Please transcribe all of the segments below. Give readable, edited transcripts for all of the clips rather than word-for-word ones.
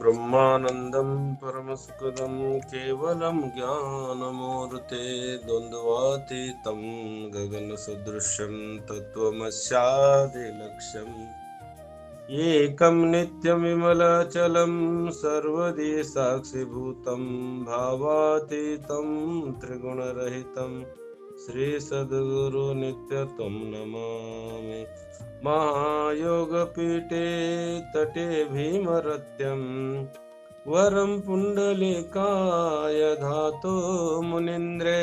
ब्रह्मानन्दं परमसुखदं केवलं ज्ञानमूर्ते द्वन्द्वातीतं गगनसदृशं तत्त्वमस्यादिलक्ष्यम् एकं नित्यविमलचलं सर्वदि साक्षिभूतं भावातीतं त्रिगुणरहितं श्रीसद्गुरुनित्यत्वं नमामि। महायोगपीठे तटे भीमरत्यं वरं पुण्डलिकाय धातो मुनीन्द्रे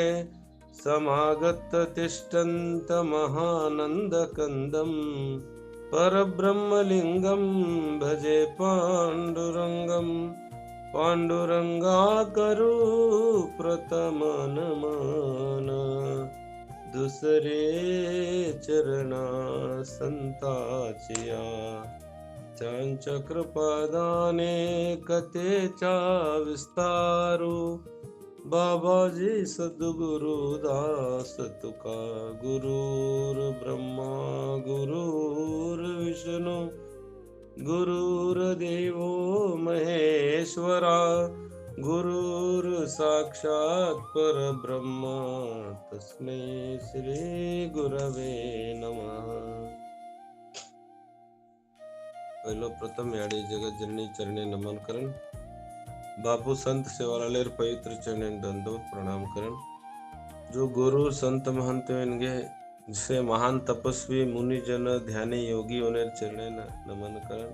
समागत्य तिष्ठन्तमहानन्दकन्दम् परब्रह्मलिङ्गं भजे पाण्डुरङ्गं पाण्डुरङ्गाकरु प्रथमनमन दुसरे चरणा संताचिया त्यांच्या कृपादाने कथेचा विस्तारू बाबाजी सद्गुरु दास तुका गुरुर ब्रह्मा गुरुर्विष्णू गुरुर्देवो महेश्वरा गुरुर साक्षात परब्रह्मा तस्मै श्री गुरवे नमः। पहिलो प्रथम याडी जगत जननी चरणी नमन करण बापू संत सेवालालेर पवित्र चरणी दंडोत प्रणाम करण। जो गुरु संत महंत वेनगे जिसे महान तपस्वी मुनिजन ध्यानी योगी होने चरणे नमन करण।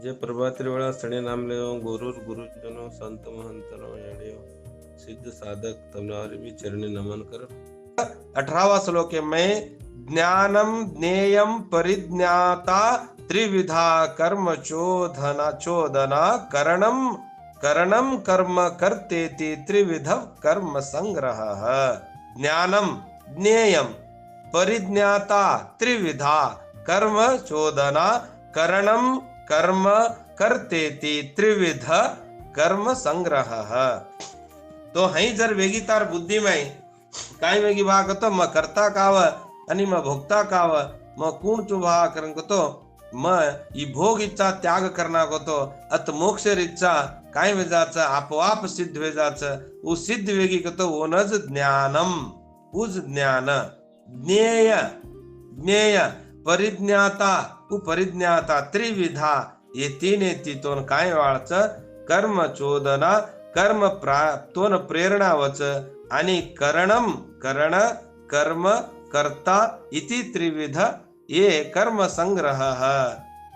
जे प्रभाती वेळा सणे नाम ले गुरुर गुरुजनो संत महंतनो याडियो सिद्ध साधक तमनारी भी चरणी नमन करण। 18वां श्लोक में ज्ञानम ज्ञेयम परिज्ञाता त्रिविधा कर्म चोदना करणम करणम कर्म कर्तेति त्रिविध कर्म संग्रह। ज्ञानम ज्ञेयम परिज्ञाता त्रिविधा कर्म चोदना करणम कर्म कर्तेति त्रिविध कर्म संग्रह। तो हई जर वेगी तार बुद्धी में काय वेगी भाग तो म करता काव आणि म भोगता काव म कोण चो भा करन तो म ई भोग इच्छा त्याग करना को तो अत मोक्ष इच्छा काय वेजाचं आपोआप सिद्ध वेजाचं उ सिद्ध वेगी को तो ओनज ज्ञानम उज ज्ञान ज्ञेय ज्ञेय परिज्ञाता उ परिज्ञाता त्रिविधा ये तीन तीतोन काय वाळच कर्म चोदना कर्म प्राप्तोन प्रेरणा वच आणि करणम करण कर्म कर्ता इति त्रिविध ये कर्म संग्रह।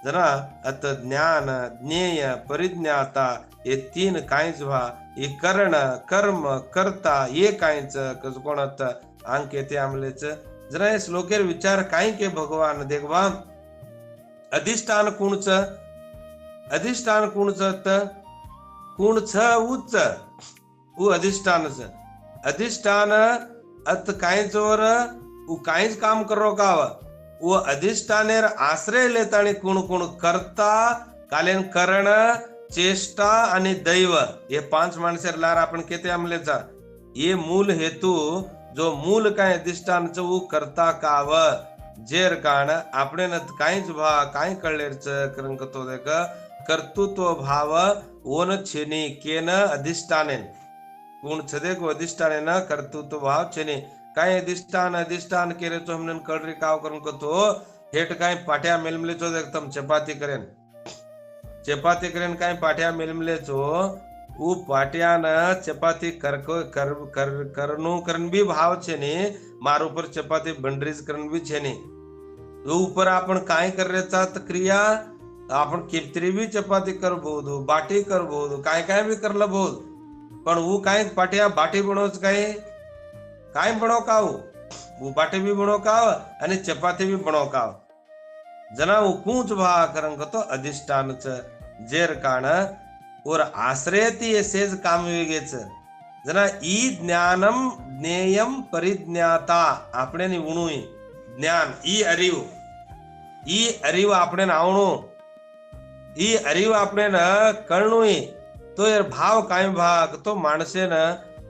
जरा अत ज्ञान ज्ञेय परिज्ञाता ये तीन कायच व्हा ये करण कर्म कर्ता ये कायच कोणत अंके ते आमलेच। जरा हे श्लोकेर विचार काय के भगवान देखवा अधिष्ठान कुणच अधिष्ठान कुणच कुणच उच्च उ अधिष्ठानच अधिष्ठान अत कायच वर उ कायच काम करो काव वो अधिष्ठानेर आश्रय लेतानी कुण कुण करता कालेन करण चेष्टा आणि दैव ये पांच माणसेर लार आपण केते आमलेचा ये मूल हेतू जो मूल काय अधिष्ठान वो करता काव जेर काण आपणे न काहीच भा काय कळलेरच करंक तो देख कर्तृत्व भाव ओन छेनी केन अधिष्ठानेन कोण छदे को अधिष्ठानेन कर्तृत्व भाव छेनी काय अधिष्ठान अधिष्ठान केरे तो हमने कळरी काव करन को तो हेट काय पाठ्या मेलमले तो एकदम चपाती करेन काय पाठ्या मेलमले तो उ पाठ्यान चपाती करनु करन भी भाव छे ने मार ऊपर चपाती बंडरीज करन भी छे ने तो ऊपर आपण काय कररेचा क्रिया आपण कितरी भी चपाती करबोदु बाटी करबोदु काय काय भी करलबोद पण उ काय पाठ्या बाटी बनोच काय बनो काव वो बाटे भी बनो काव आणि चपाती भी बनो काव जना वो कूच भा करंग तो अधिष्ठान च जेर काण और आश्रयती सेज काम वेगेच जना ई ज्ञानम ज्ञेयम परिज्ञाता आपणे नि उणुई ज्ञान ई अरिव आपणे आवणो ई अरिव आपणे न कळणुई तो यार भाव काय भाग तो माणसे न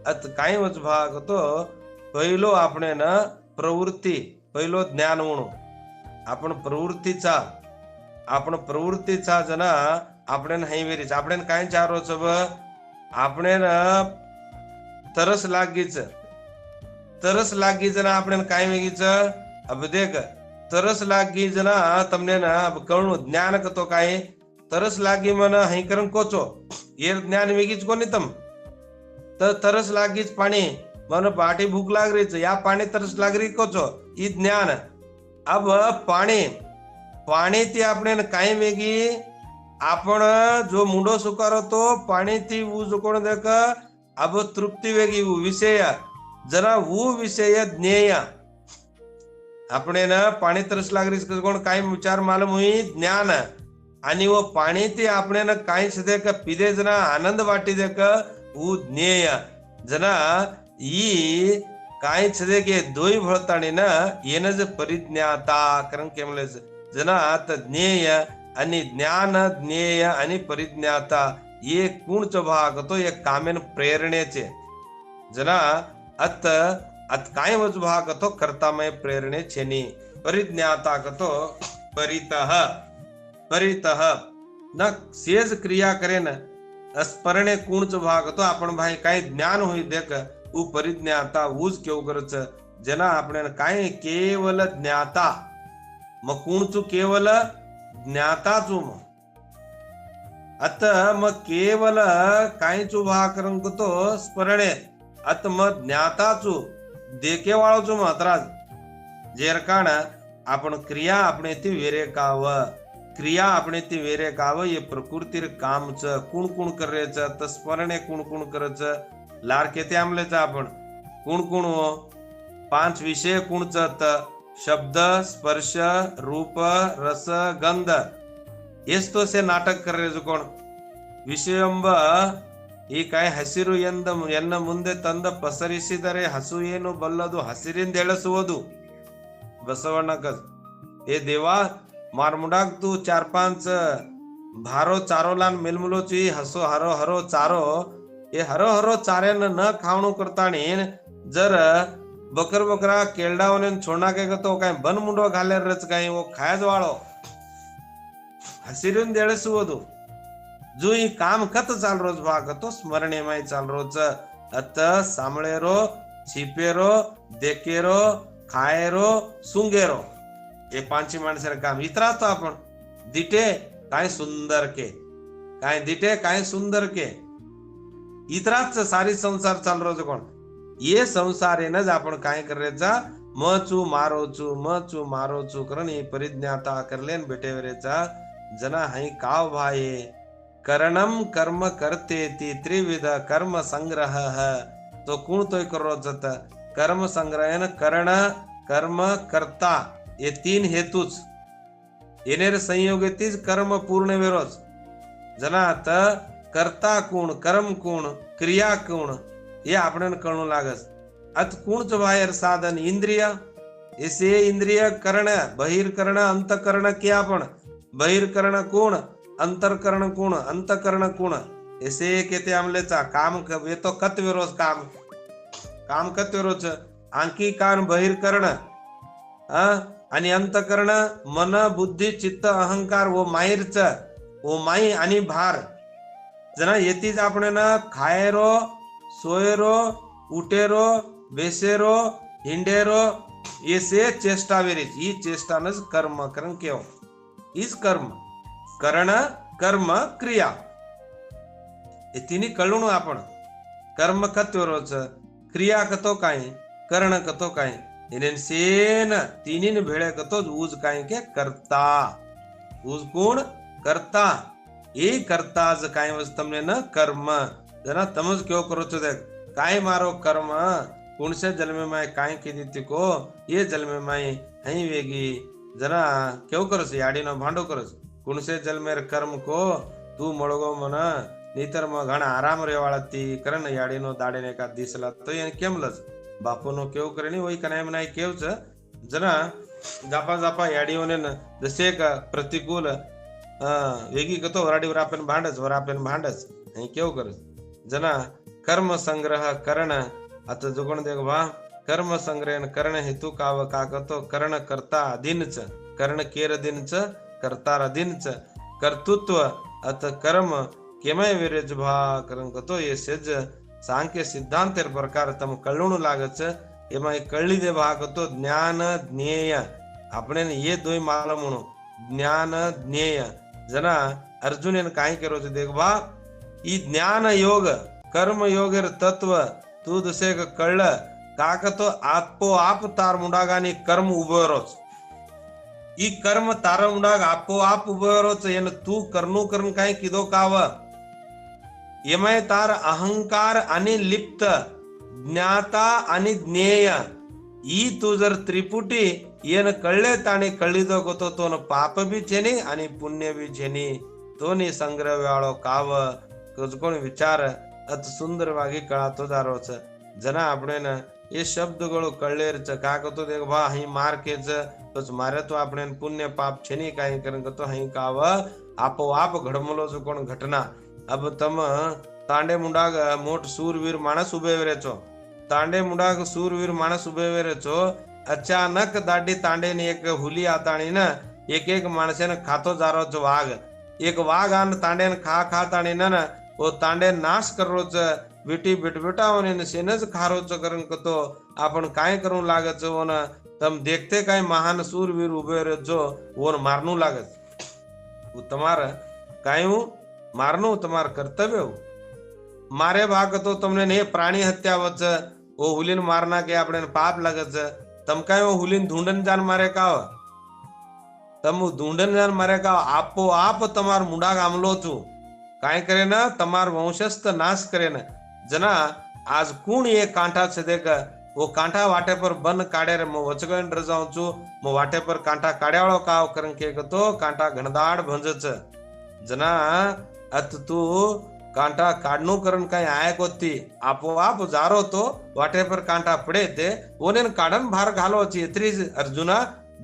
अत काय वच भाग तो पहिलो आपणे न प्रवृत्ती पहिलो ज्ञान म्हणू आपण प्रवृत्तीचा जना આપણે હઈ વેરી છે આપણે કાંઈ ચારો છે આપણે तरस लागीच ना આપણે કાંઈ વેગી છે अब देख तरस लागी जना तमने ना कळणू ज्ञान कतो काय तरस लागी मन हई करन कोचो ये ज्ञान वेगीच कोणी तम तर तरस लागीच पाणी मन पाठी भूक लाग रही या पाणी तरस लाग रही कोचो ई ज्ञान अब पाणी ती આપણે કાંઈ વેગી आपण जो मुंडो सुकारो तो पाणी ती ऊ कोण देख अब तृप्ती वेगी विषय जरा वो विषय ज्ञेय આપણે ना पाणी तरस लागरी कोण काय विचार मालूम हुई ज्ञान आणि वो पाणी ते આપણે ना काय सदे का पिदे जना आनंद वाटी दे का वो ज्ञेय जना ई काय सदे के दोई भळताणी ना येनज परिज्ञाता कारण केमले जना आता ज्ञेय आणि ज्ञान ज्ञेय आणि परिज्ञाता ये कोणच भाग तो एक कामेन प्रेरणेचे जना अत काय वज भाग तो कर्तामय प्रेरणे छेनी परिज्ञाता कतो परितः न सेज क्रिया करे न स्मरणे कोणच भाग तो आपण भाई काय ज्ञान होई देख उ परिज्ञाता उज केव करच जना आपण काय केवल ज्ञाता मग कोणच केवल ज्ञाताचू अत मग केवल कायच भाग करंक तो स्मरणे अत मग ज्ञाताचू देखे वाळोचो मात्राज जेरकाण आपण क्रिया આપણે ती वेरेकाव क्रिया આપણે ती वेरेकाव ये प्रकृतीर कामच कोण कोण करेच त स्मरणे कोण कोण करच लारके ते आमलेच आपण कोण पांच विषय कोणच त शब्द स्पर्श रूप रस गंध एस तो से नाटक करे कोण ವಿಷಯಂಬ ಈ ಕಾಯಿ ಹಸಿರು ಎನ್ನ ಮುಂದೆ ತಂದ ಪಸರಿಸಿದರೆ ಹಸು ಏನು ಬಲ್ಲದು ಹಸಿರಿಂದ ಎಳಸುವುದು बसवण्णा कस ए देवा मारमुडाक तू 4-5 भारो चारोलान मेलमुलोची हसो हरो हरो चारो ए हरो हरो चारेन न खावणू करताणी जर बकरा केलडावने छोडना के तो काय बन मुंडो घाले रच काय वो खायज वाळो हसिरून देळसुವುದು जो ही काम कत चाल रोज भाग तो स्मरणे माई चाल रोज अत सामळेरो छिपेरो देकेरो खायरो सुंगेरो हे पांची माणसर काम इतराच तो आपण दिटे काय सुंदर के काय दिटे काय सुंदर के इतराच सारी संसार चाल रोज कोण ये संसारेनच आपण काय करायचा मचू मारोचू करण ही परिज्ञाता करलेन बेटेवरेचा जना हई काव भाये करणम कर्म करते ती त्रिविध कर्म संग्रह तो कोण तोय करो जत कर्म संग्रहन करण कर्म करता ये तीन हेतूच येनेर संयोगतीच कर्म पूर्ण विरोध जनात करता कोण कर्म कोण क्रिया कोण हे आपण कळू लागस अत कोणच बाहेर साधन इंद्रिय ऐसे इंद्रिय करण बहिर्करण अंतकरण के आपण बहिर्करण कोण अंतरकरण कोण अंतकरण कोण ऐसे केते आमलेचा काम वे तो कत विरोध काम कत विरोध आंकी कान बहिर्करण आणि अंतकरण मन बुद्धी चित्त अहंकार वो माईरच वो माई आणि भार जना येतीच आपण ना खायरो सोयरो उटेरो बेसेरो हिंडेरो ऐसे चेष्टा वेरीच ही चेष्टानच कर्म करण केव इस कर्म करण कर्म क्रिया हे तिन्ही कळून आपण कर्म कत्वरोच क्रिया कतो काय करण कतो काय इनेन सेन तिन्ही भेळे कतो उज काय के करता उज कोण करता ए करताज काय वस्तमने न कर्म जना तमज क्यों करो तो देख काय मारो कर्म कौन से जन्मे माय काय की तिको ये जन्मे माय हई वेगी जना क्यों करस याडी नो भांडो करस कुणसे जलमेर कर्म को तू मळगो मन नहीतर मग घणा आराम रेवाळती करण याडीनो दाडेने का दिसला तो याने केमलच बापोनो केव करणी वही कनाय मनाय केवच जना जापा याडीओने जसे का प्रतिकूल वेगी कतो वराडीवर आपण भांडच हे केव करस जना कर्म संग्रह करण आता जुगण देख वा कर्म संग्रहन करण हेतू काव का कतो करण करता अधीनच करण केर दिनच करतार अधीनच कर्तृत्व अथ कर्म केमय विरेज भा करन कतो ये सेज सांख्य सिद्धांत प्रकार तम कळणू लागच एमा कळली दे भा कतो ज्ञान ज्ञेय આપણે ये दोय माला म्हणू ज्ञान ज्ञेय जना अर्जुन ने काय करो छे देख बा ई ज्ञान योग कर्म योगेर तत्व तू दसे कळलं काक तो आपोआप तार मुंडागानी कर्म उभो रोच ई कर्म तार मुंडाग आपोआप उभो रोच एन तू करनु करन काय कीधो काव एमय तार अहंकार आणि लिप्त ज्ञाता आणि ज्ञेय ई तू जर त्रिपुटी येन कळले ताणे कळीदो गोतो तोन पाप बी छेनी आणि पुण्य बी छेनी तोनी संग्रह वाळो काव कोण विचार अत सुंदरವಾಗಿ ಕಳಾತೋ ದಾರೋಚ ಜನ આપણે એ શબ્દಗಳು કળેર ચ કાકતો દેખ ભા હઈ માર કે જ બસ મારે તો આપણે પુણ્ય પાપ છે ની કાઈ કરન તો હઈ કાવ આપો આપ ઘડમલો છો કોણ ઘટના अब तम तांडे मुंडाग मोठ सूरवीर माणस उभे रे छो तांडे मुंडाग सूरवीर माणस उभे रे छो अचानक दाडी तांडे ने एक हुली आताणी ना एक माणसे ने खातो जारो छो वाघ एक वाघ आन तांडे ने खा ताणी ना वो तांडे नाश करो छ विटी बिटबिटावने सेनज खारो छ करन कतो आपण काय करू लागत वो न तम देखते काय महान सूरवीर उभे रे छो वो मारनू लागत वो तुम्हारा कायू मारनो तुम्हार कर्तव्य हो मारे भाग तो तुमने ने प्राणी हत्या वच वो हुलीन मारना के आपने पाप लगत तम काय वो हुलीन ढूंढन जान मारे का तम ढूंढन जान मारे का आपो आप तमार मुंडा गामलो छू काय करे ना तमार वंशस्थ नाश करे ना जना आज कूण ये कांटा से देख वो कांटा वाटे पर बन काढे रे मो वचगण रजाऊ छू मो वाटे पर कांटा काढ्याळो काव करन के तो कांटा घणदाड भंजच जना अत तू कांटा काढणू करण काय आयक होती आपोआप जारो तो वाटे पर कांटा पडे ते ओने काढन भार घालो ची इतरी अर्जुना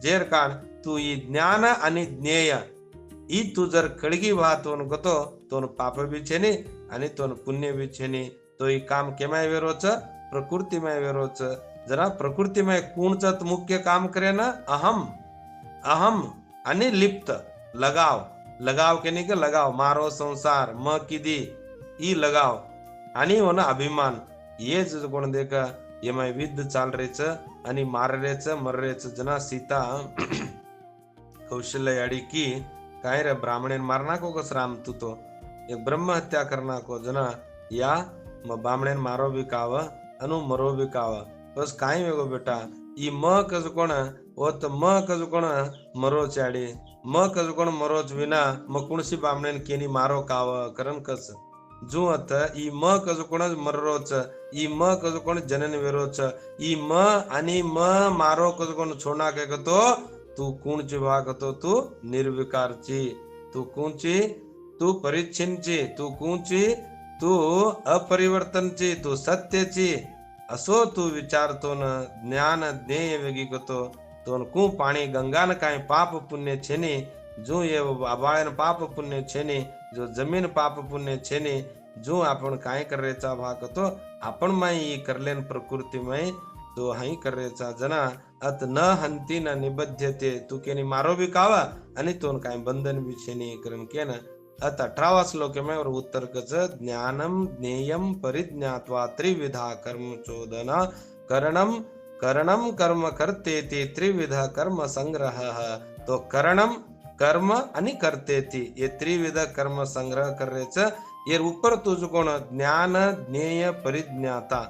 जेर कान तू ई ज्ञान आणि ज्ञेय ई तू जर कळगी वाहतोन गतो तोन पाप बी छेनी आणि तोन पुण्य बी छेनी तो ई काम केमाय वेरोच प्रकृतिमय वेरोच जरा प्रकृतिमय कोणच मुख्य काम करे ना अहम आणि लिप्त लगाव केने के लगाव मारो संसार म किदी ई लगाव आणि होना अभिमान ये जो कोण देखा ये मै विद्ध चाल रेच आणि मार रेच मर रेच जना सीता कौशल्य याडी की काय रे ब्राह्मणेन मारना को कस राम तू तो एक ब्रह्म हत्या करना को जना या म ब्राह्मणेन मारो भी काव अनु मरो भी काव बस काय वेगो बेटा ई म कस कोण ओत म कस कोण मरो चाडी म कस कोण मरोच विना म कुणसी बामणेन केनी मारो काव करन कस जू अत ई म कस कोण मरोच ई म कस कोण जनन वेरोच ई म आणि म मारो कस कोण छोना के कतो तू कुणची वागतो तू निर्विकारची तू कुंची तू परिच्छिन्नची तू कुंची तू अपरिवर्तनची तू सत्यची असो तू विचारतो न ज्ञान ज्ञेय वेगी कतो तो कू पाणी गंगान काय पाप पुण्य छेनी जो ये आबाळन पाप पुण्य छेनी जो जमीन पाप पुण्य छेनी जो आपण काय करायचा भाग तो आपण माई करलेन प्रकृतीमय तो हाई करायचा जना अत न हंती न निबध्यते तू केनी मारो भी कावा आणि तोन काय बंधन भी छेनी करन केन अत 18वा श्लोक में और उत्तर कच ज्ञानम ज्ञेयम परिज्ञात्वा त्रिविधा कर्म चोदना करणम कर्म करतेति त्रिविध कर्म संग्रह तो करणम कर्म आणि करतेति ये त्रिविध कर्म संग्रह करायच ये ऊपर तुझ कोण ज्ञान ज्ञेय परिज्ञाता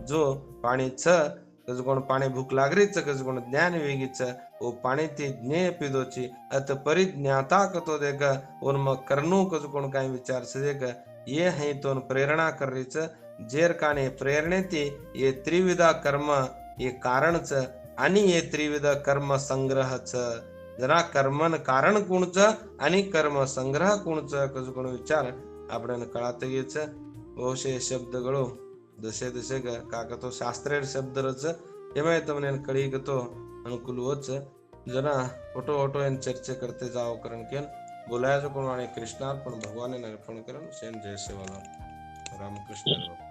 जो पाणी छ कज कोण पाणी भूक लागरीच कज कोण ज्ञान वेगीच ओ पाणी ते ज्ञेय पिदोची अत परिज्ञाता कतो देख ओन म करनु कज कोण काय विचार से देख ये है तोन प्रेरणा करीच जेर काने प्रेरणेती ये त्रिविधा कर्म ये कारणच आणि ये त्रिविध कर्म संग्रहच जरा कर्मन कारण कोणच आणि कर्म संग्रह कोणच कजू कोण विचार आपण कळात येच बहुशे शब्दಗಳು दशे दशे काकतो शास्त्रेर शब्दरच एमय तमने कळी गतो अनुकूल होच जना फोटो एन चर्चा करते जाओ करण केन बोलाया जो कोण आणि कृष्णार्पण भगवान ने अर्पण करन सेन जय सेवालाल रामकृष्ण